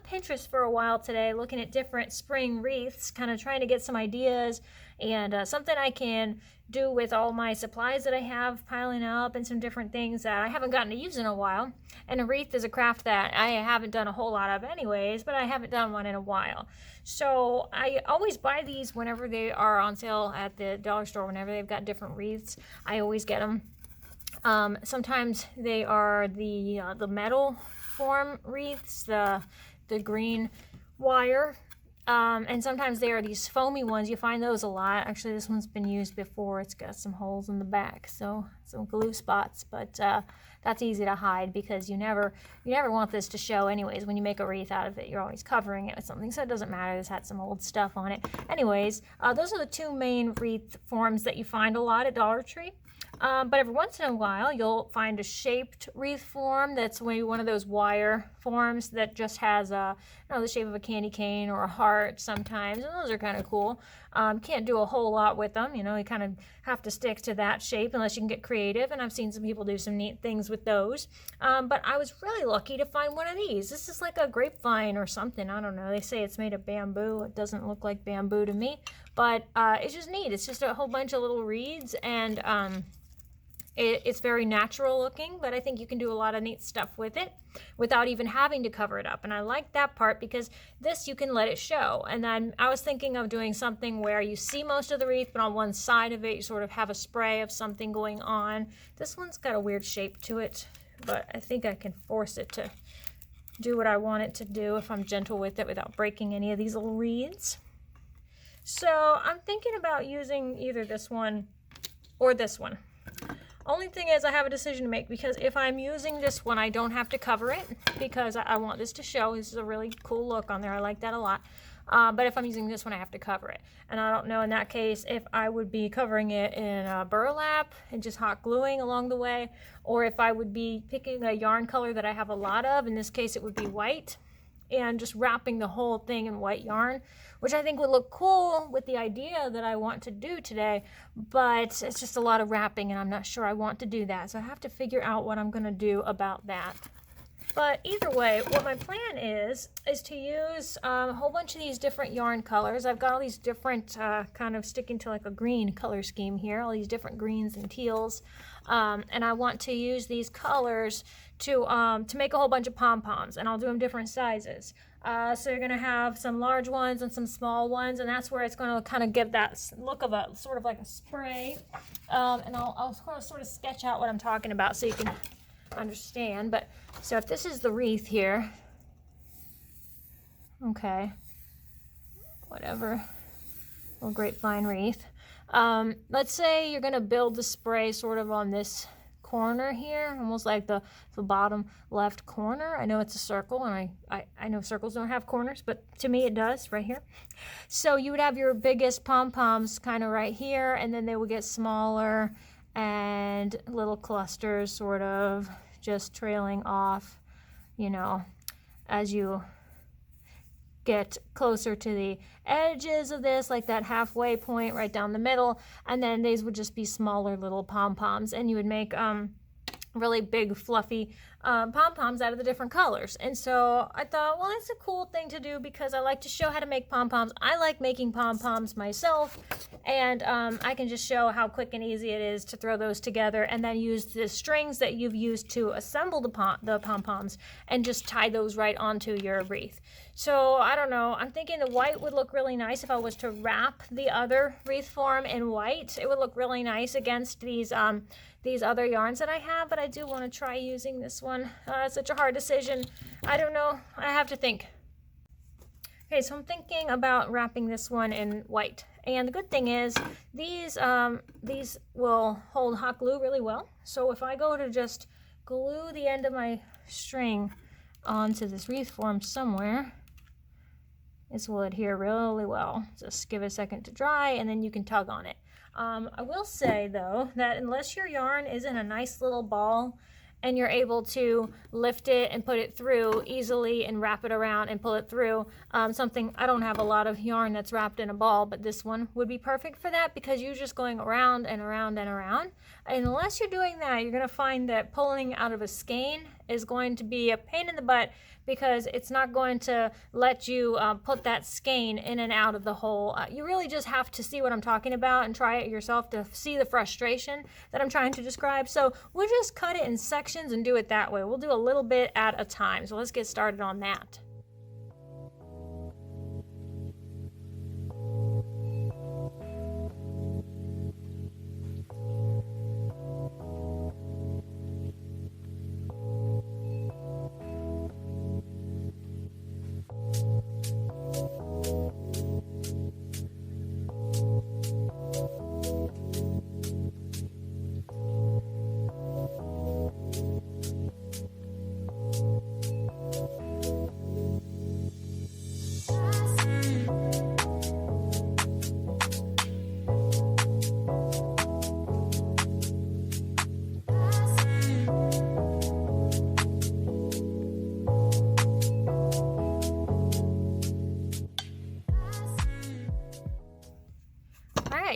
Pinterest for a while today, looking at different spring wreaths, kind of trying to get some ideas and something I can do with all my supplies that I have piling up and some different things that I haven't gotten to use in a while. And a wreath is a craft that I haven't done a whole lot of anyways, but I haven't done one in a while. So I always buy these whenever they are on sale at the dollar store, whenever they've got different wreaths. I always get them. Sometimes they are the metal form wreaths, the green wire, and sometimes they are these foamy ones. You find those a lot. Actually, this one's been used before. It's got some holes in the back, so some glue spots, but that's easy to hide because you never want this to show anyways. When you make a wreath out of it, you're always covering it with something, so it doesn't matter. This had some old stuff on it. Anyways, those are the two main wreath forms that you find a lot at Dollar Tree. But every once in a while, you'll find a shaped wreath form that's maybe one of those wire forms that just has the shape of a candy cane or a heart sometimes, and those are kind of cool. Can't do a whole lot with them, you kind of have to stick to that shape unless you can get creative, and I've seen some people do some neat things with those. But I was really lucky to find one of these. This is like a grapevine or something, I don't know. They say it's made of bamboo. It doesn't look like bamboo to me, but it's just neat. It's just a whole bunch of little reeds, and it's very natural looking, but I think you can do a lot of neat stuff with it without even having to cover it up. And I like that part because this you can let it show. And then I was thinking of doing something where you see most of the wreath, but on one side of it you sort of have a spray of something going on. This one's got a weird shape to it, but I think I can force it to do what I want it to do if I'm gentle with it without breaking any of these little reeds. So I'm thinking about using either this one or this one. Only thing is I have a decision to make, because if I'm using this one, I don't have to cover it because I want this to show. This is a really cool look on there. I like that a lot. But if I'm using this one, I have to cover it. And I don't know in that case if I would be covering it in burlap and just hot gluing along the way, or if I would be picking a yarn color that I have a lot of. In this case, it would be white, and just wrapping the whole thing in white yarn, which I think would look cool with the idea that I want to do today, but it's just a lot of wrapping and I'm not sure I want to do that. So I have to figure out what I'm gonna do about that. But either way, what my plan is to use a whole bunch of these different yarn colors. I've got all these different kind of sticking to like a green color scheme here, all these different greens and teals. And I want to use these colors to make a whole bunch of pom-poms, and I'll do them different sizes. So you're going to have some large ones and some small ones, and that's where it's going to kind of give that look of a sort of like a spray. And I'll sort of sketch out what I'm talking about so you can understand. But so if this is the wreath here, okay, whatever, little grapevine wreath. Let's say you're going to build the spray sort of on this corner here, almost like the bottom left corner. I know it's a circle, and I know circles don't have corners, but to me it does right here. So you would have your biggest pom-poms kind of right here, and then they would get smaller and little clusters sort of just trailing off, as you get closer to the edges of this, like that halfway point right down the middle, and then these would just be smaller little pom-poms, and you would make really big fluffy pom-poms out of the different colors. And so I thought, well, that's a cool thing to do because I like to show how to make pom-poms. I like making pom-poms myself, and I can just show how quick and easy it is to throw those together and then use the strings that you've used to assemble the pom-poms and just tie those right onto your wreath. So I don't know, I'm thinking the white would look really nice if I was to wrap the other wreath form in white. It would look really nice against these other yarns that I have, but I do want to try using this one. It's such a hard decision. I don't know. I have to think. Okay, so I'm thinking about wrapping this one in white. And the good thing is these will hold hot glue really well. So if I go to just glue the end of my string onto this wreath form somewhere, this will adhere really well. Just give it a second to dry, and then you can tug on it. I will say, though, that unless your yarn is in a nice little ball and you're able to lift it and put it through easily and wrap it around and pull it through, I don't have a lot of yarn that's wrapped in a ball, but this one would be perfect for that because you're just going around and around and around. And unless you're doing that, you're going to find that pulling out of a skein is going to be a pain in the butt because it's not going to let you put that skein in and out of the hole. You really just have to see what I'm talking about and try it yourself to see the frustration that I'm trying to describe. So we'll just cut it in sections and do it that way. We'll do a little bit at a time. So let's get started on that.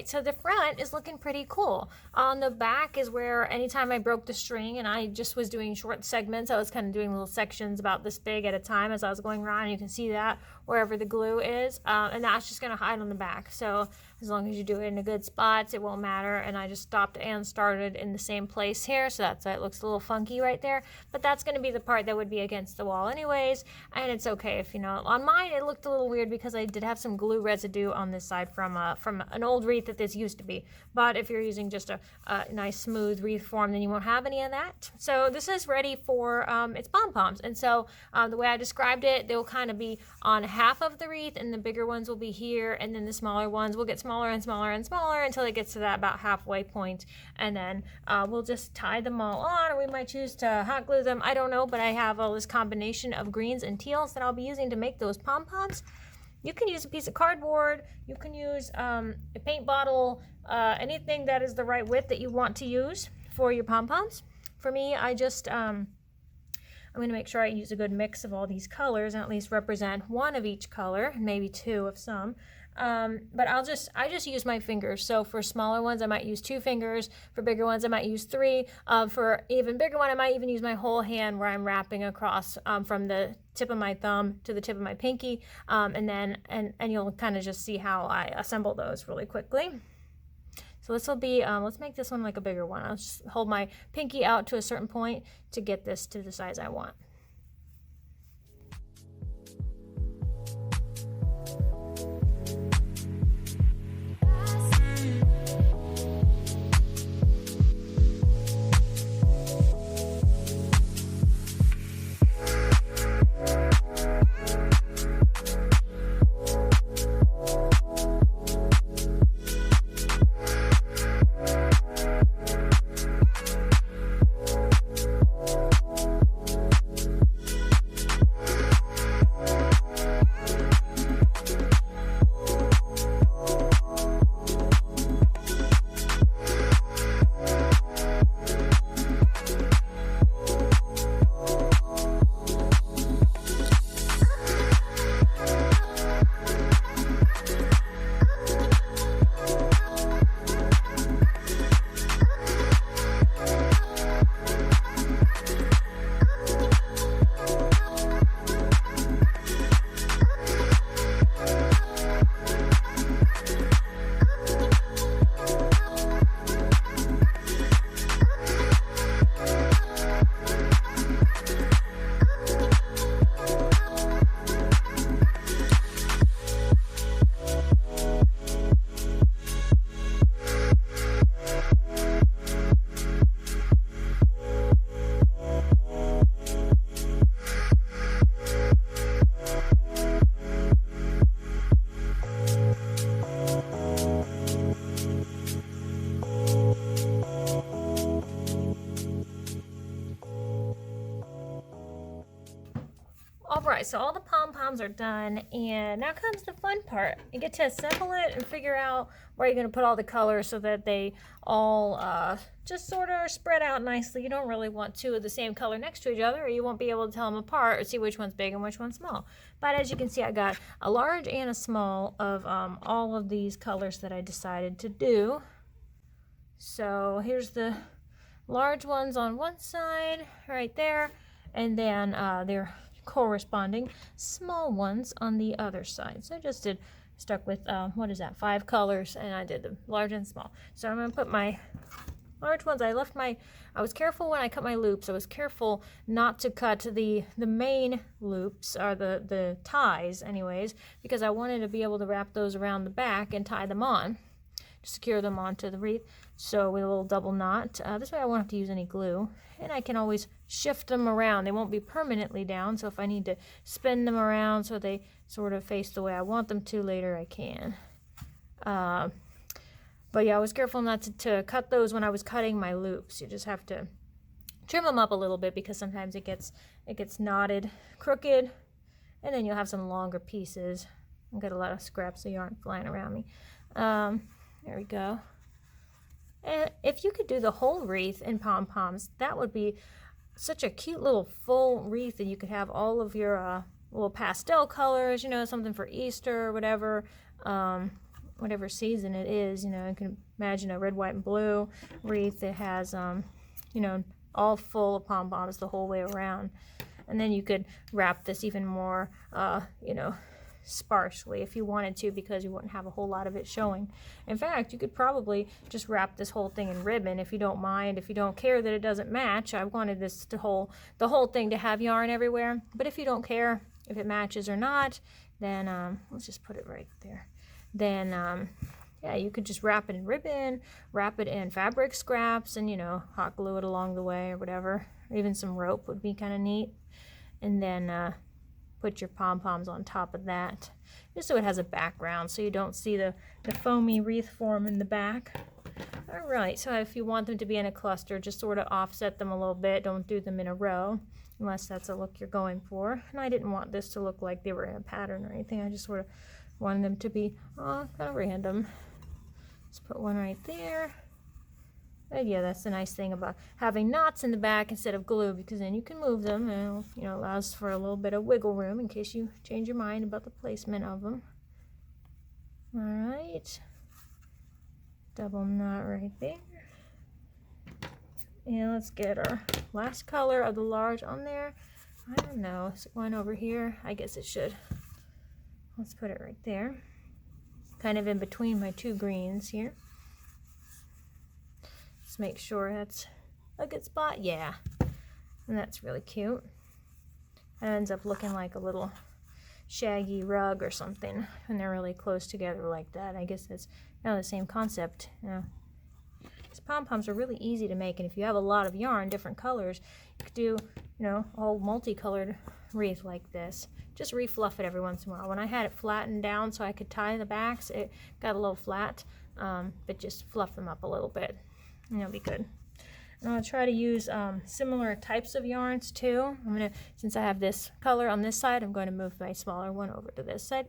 So the front is looking pretty cool. On the back is where anytime I broke the string and I just was doing short segments, I was kind of doing little sections about this big at a time as I was going around. You can see that wherever the glue is, and that's just going to hide on the back. So as long as you do it in a good spots, it won't matter. And I just stopped and started in the same place here, so that's why it looks a little funky right there. But that's going to be the part that would be against the wall anyways, and it's okay if, you know, on mine it looked a little weird because I did have some glue residue on this side from an old wreath that this used to be. But if you're using just a nice smooth wreath form, then you won't have any of that. So this is ready for its pom-poms. And so the way I described it, they'll kind of be on half of the wreath, and the bigger ones will be here, and then the smaller ones will get smaller and smaller and smaller until it gets to that about halfway point. And then we'll just tie them all on, or we might choose to hot glue them. I don't know, but I have all this combination of greens and teals that I'll be using to make those pom-poms. You can use a piece of cardboard, you can use a paint bottle, anything that is the right width that you want to use for your pom-poms. For me, I just, I'm going to make sure I use a good mix of all these colors and at least represent one of each color, maybe two of some. But I just use my fingers. So for smaller ones, I might use 2 fingers. For bigger ones, I might use 3. For even bigger one, I might even use my whole hand where I'm wrapping across from the tip of my thumb to the tip of my pinky. And you'll kind of just see how I assemble those really quickly. So this will be, let's make this one like a bigger one. I'll just hold my pinky out to a certain point to get this to the size I want. Alright, so all the pom-poms are done, and now comes the fun part. You get to assemble it and figure out where you're going to put all the colors so that they all just sort of spread out nicely. You don't really want 2 of the same color next to each other, or you won't be able to tell them apart or see which one's big and which one's small. But as you can see, I got a large and a small of all of these colors that I decided to do. So here's the large ones on one side right there, and then their corresponding small ones on the other side. So I just stuck with, what is that, 5 colors, and I did the large and small. So I'm going to put my large ones. I was careful when I cut my loops. I was careful not to cut the main loops, or the ties anyways, because I wanted to be able to wrap those around the back and tie them on, secure them onto the wreath. So with a little double knot, this way I won't have to use any glue, and I can always shift them around. They won't be permanently down, so if I need to spin them around so they sort of face the way I want them to later, I can. But yeah, I was careful not to cut those when I was cutting my loops. You just have to trim them up a little bit, because sometimes it gets knotted crooked, and then you'll have some longer pieces. I've got a lot of scraps of yarn flying around me. There we go. And if you could do the whole wreath in Pom Poms, that would be such a cute little full wreath, and you could have all of your little pastel colors, you know, something for Easter or whatever. Whatever season it is, you know, you can imagine a red, white, and blue wreath that has, you know, all full of pom-poms the whole way around. And then you could wrap this even more, you know, sparsely if you wanted to, because you wouldn't have a whole lot of it showing. In fact, you could probably just wrap this whole thing in ribbon if you don't mind, if you don't care that it doesn't match. I wanted this the whole thing to have yarn everywhere, but if you don't care if it matches or not, then let's just put it right there. Then yeah, you could just wrap it in ribbon, wrap it in fabric scraps, and, you know, hot glue it along the way or whatever. Or even some rope would be kind of neat. And then put your pom-poms on top of that, just so it has a background, so you don't see the foamy wreath form in the back. All right, so if you want them to be in a cluster, just sort of offset them a little bit. Don't do them in a row, unless that's a look you're going for. And I didn't want this to look like they were in a pattern or anything. I just sort of wanted them to be kind of random. Let's put one right there. And yeah, that's the nice thing about having knots in the back instead of glue, because then you can move them, and, you know, allows for a little bit of wiggle room in case you change your mind about the placement of them. All right, double knot right there. And let's get our last color of the large on there. I don't know, is it going over here? I guess it should. Let's put it right there, kind of in between my 2 greens here. Let's make sure that's a good spot. Yeah, and that's really cute. It ends up looking like a little shaggy rug or something when they're really close together like that. I guess that's, you know, the same concept. You know, these pom-poms are really easy to make, and if you have a lot of yarn, different colors, you could do, you know, a whole multicolored wreath like this. Just refluff it every once in a while. When I had it flattened down so I could tie the backs, it got a little flat, but just fluff them up a little bit, and it'll be good. And I'll try to use similar types of yarns too. Since I have this color on this side, I'm going to move my smaller one over to this side.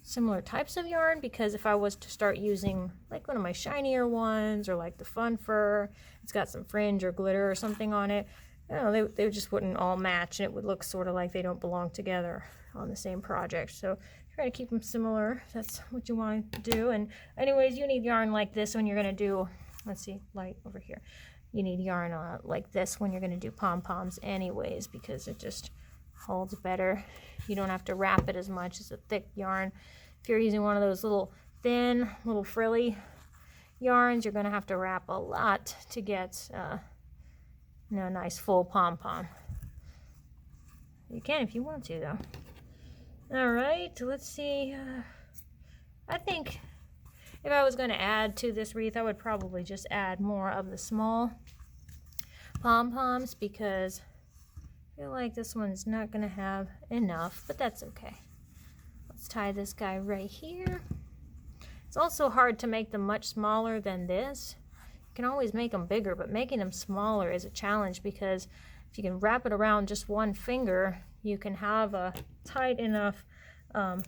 Similar types of yarn, because if I was to start using like one of my shinier ones, or like the Fun Fur, it's got some fringe or glitter or something on it, you know, they just wouldn't all match, and it would look sort of like they don't belong together on the same project. So try to keep them similar. That's what you want to do. And anyways, you need yarn like this when you're going to do, let's see, light over here. You need yarn like this when you're going to do pom-poms anyways, because it just holds better. You don't have to wrap it as much as a thick yarn. If you're using one of those little thin, little frilly yarns, you're going to have to wrap a lot to get you know, a nice full pom-pom. You can if you want to, though. All right, let's see. I think if I was going to add to this wreath, I would probably just add more of the small pom-poms, because I feel like this one's not going to have enough, but that's okay. Let's tie this guy right here. It's also hard to make them much smaller than this. You can always make them bigger, but making them smaller is a challenge, because if you can wrap it around just one finger, you can have a tight enough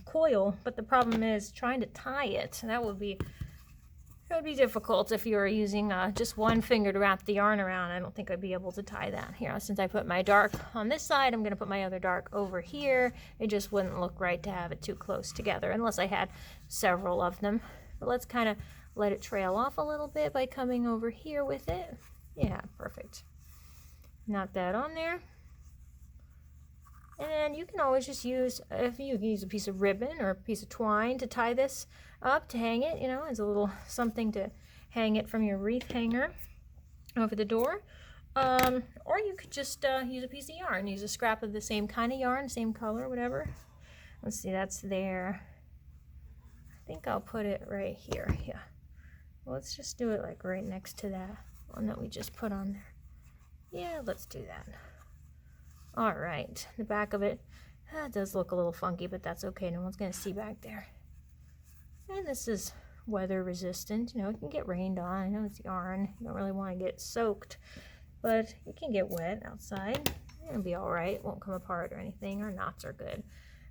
coil, but the problem is trying to tie it. That would be difficult if you were using just one finger to wrap the yarn around. I don't think I'd be able to tie that. Here, since I put my dark on this side, I'm going to put my other dark over here. It just wouldn't look right to have it too close together unless I had several of them. But let's kind of let it trail off a little bit by coming over here with it. Yeah, perfect. Knot that on there. And then you can always just use, if you use a piece of ribbon or a piece of twine to tie this up, to hang it, you know, as a little something to hang it from your wreath hanger over the door. Or you could just use a piece of yarn, use a scrap of the same kind of yarn, same color, whatever. Let's see, that's there. I think I'll put it right here. Yeah. Let's just do it like right next to that one that we just put on there. Yeah, let's do that. All right, the back of it, that does look a little funky, but that's okay. No one's gonna see back there. And this is weather resistant. You know, it can get rained on. I know it's yarn. You don't really want to get soaked, but it can get wet outside. It'll be all right. It won't come apart or anything. Our knots are good.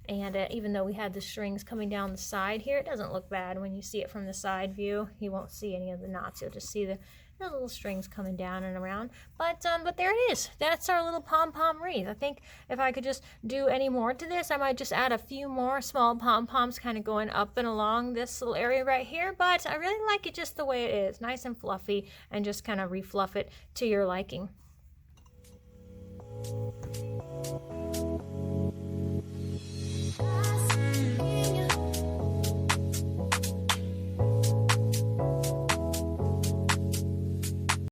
And even though we had the strings coming down the side here, it doesn't look bad when you see it from the side view. You won't see any of the knots. You'll just see the little strings coming down and around. But there it is. That's our little pom-pom wreath. I think if I could just do any more to this, I might just add a few more small pom-poms kind of going up and along this little area right here. But I really like it just the way it is. Nice and fluffy, and just kind of refluff it to your liking.